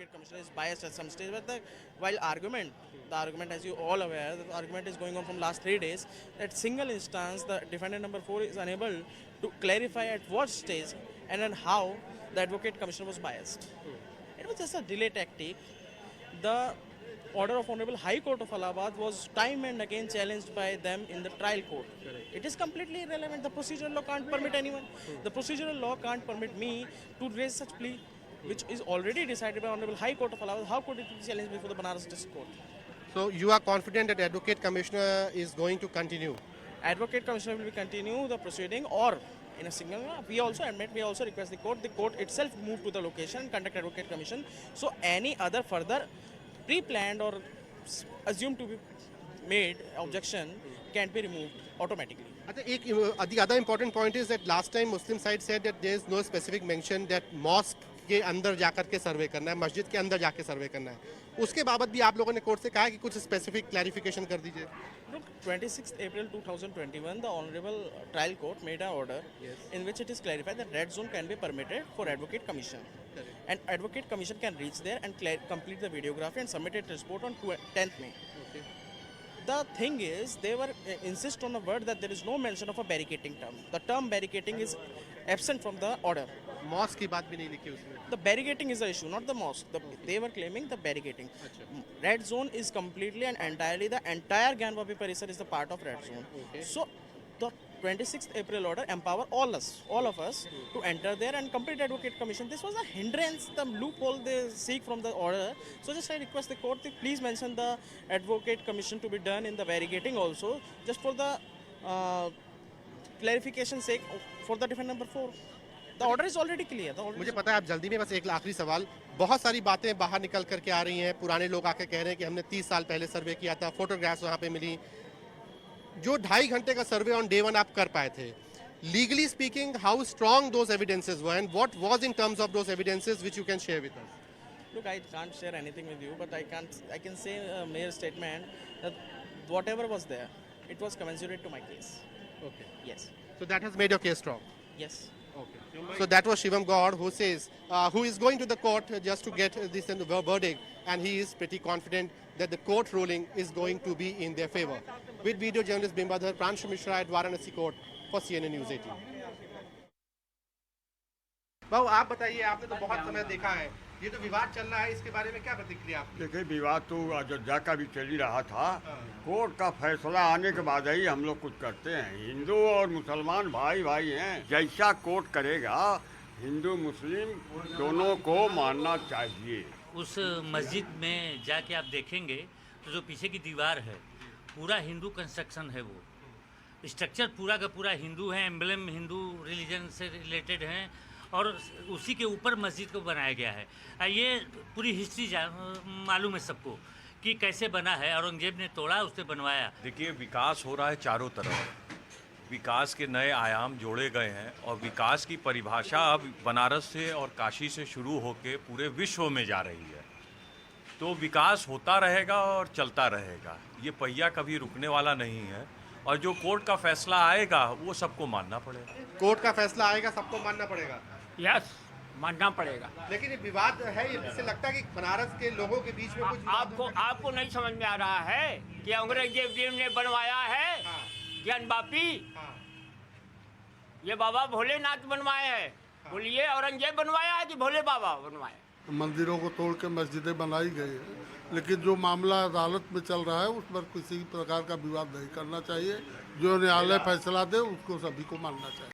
Commissioner is biased at some stage, but the argument, as you all aware, the argument is going on from last 3 days. That single instance, the defendant number 4 is unable to clarify at what stage and then how the Advocate Commissioner was biased. It was just a delay tactic. The order of Honorable High Court of Allahabad was time and again challenged by them in the trial court. It is completely irrelevant. The procedural law can't permit anyone. The procedural law can't permit me to raise such plea, which is already decided by Honorable High Court of Allahabad. How could it be challenged before the Banaras District Court? So you are confident that Advocate Commissioner is going to continue? Advocate Commissioner will continue the proceeding, or in a single, we also request the court itself move to the location and conduct Advocate Commission. So any other further pre-planned or assumed to be made objection can be removed automatically. The other important point is that last time Muslim side said that there is no specific mention that mosque के अंदर जाकर के सर्वे करना है, मस्जिद के अंदर जाके सर्वे करना है. उसके बाबत भी आप लोगों ने कोर्ट से कहा कि कुछ स्पेसिफिक क्लैरिफिकेशन कर दीजिए. Look, 26th April 2021, the Honorable Trial Court made an order in which it is clarified that red zone can be permitted for Advocate Commission. And Advocate Commission can reach there and complete the videography and submit its report on 10th May. Okay. The thing is, they were insist on a word that there is no mention of a barricading term. The term barricading is absent from the order. Mosque की बात भी नहीं लिखी उसमें. The barricading is the issue, not the mosque. They were claiming the barricading. Red zone is completely and entirely, the entire Gyanvapi Parisar is the part of red zone. Okay. So the 26th April order empower all of us to enter there and complete Advocate Commission. This was a hindrance, the loophole they seek from the order. So just I request the court to please mention the Advocate Commission to be done in the barricading also, just for the clarification sake for the defendant number 4. The order is already clear. मुझे पता है आप जल्दी में, बस एक आखिरी सवाल. बहुत सारी बातें बाहर निकल करके आ रही हैं. पुराने लोग आके कह रहे हैं कि हमने 30 साल पहले सर्वे किया था, फोटोग्राफ्स वहाँ पे मिली. जो 2.5 घंटे का सर्वे ऑन डे 1 आप कर पाए थे, legally speaking how strong those evidences were and what was in terms of those evidences which you can share with us? Look, I can't share anything with you, but I can say a mere statement that whatever was there, it was commensurate to my case. Okay. Yes. So that has made your case strong. Yes. Okay. So that was Shivam Gaur, who says, who is going to the court just to get this verdict, and he is pretty confident that the court ruling is going to be in their favor. With video journalist Bimbadhar, Pranshu Mishra at Varanasi Court for CNN News 18. बाबू आप बताइए, आपने तो बहुत समय देखा है, ये तो विवाद चल रहा है, इसके बारे में क्या प्रतिक्रिया आपकी? देखिए, विवाद तो अयोध्या का भी चल ही रहा था. कोर्ट का फैसला आने के बाद ही हम लोग कुछ करते हैं. हिंदू और मुसलमान भाई भाई हैं. जैसा कोर्ट करेगा हिंदू मुस्लिम दोनों को मानना चाहिए. उस मस्जिद में जाके आप देखेंगे तो जो पीछे की दीवार है पूरा हिंदू कंस्ट्रक्शन है. वो स्ट्रक्चर पूरा का पूरा हिंदू है, एम्बलम हिंदू रिलीजन से रिलेटेड हैं और उसी के ऊपर मस्जिद को बनाया गया है. ये पूरी हिस्ट्री मालूम है सबको कि कैसे बना है. औरंगजेब ने तोड़ा, उसने बनवाया. देखिए, विकास हो रहा है चारों तरफ. विकास के नए आयाम जोड़े गए हैं और विकास की परिभाषा अब बनारस से और काशी से शुरू होकर पूरे विश्व में जा रही है. तो विकास होता रहेगा और चलता रहेगा. ये पहिया कभी रुकने वाला नहीं है और जो कोर्ट का फैसला आएगा वो सबको मानना पड़ेगा. कोर्ट का फैसला आएगा, सबको मानना पड़ेगा. यस, मानना पड़ेगा. लेकिन ये विवाद है, इससे लगता है कि बनारस के लोगों के बीच में कुछ आपको नहीं समझ में आ रहा है कि औरंगजेब ने बनवाया है ज्ञानवापी. ये बाबा भोलेनाथ बनवाए हैं. बोलिए, औरंगजेब बनवाया है कि भोले बाबा बनवाए? मंदिरों को तोड़ के मस्जिदें बनाई गई है, लेकिन जो मामला अदालत में चल रहा है उस पर किसी प्रकार का विवाद नहीं करना चाहिए. जो न्यायालय फैसला दे उसको सभी को मानना चाहिए.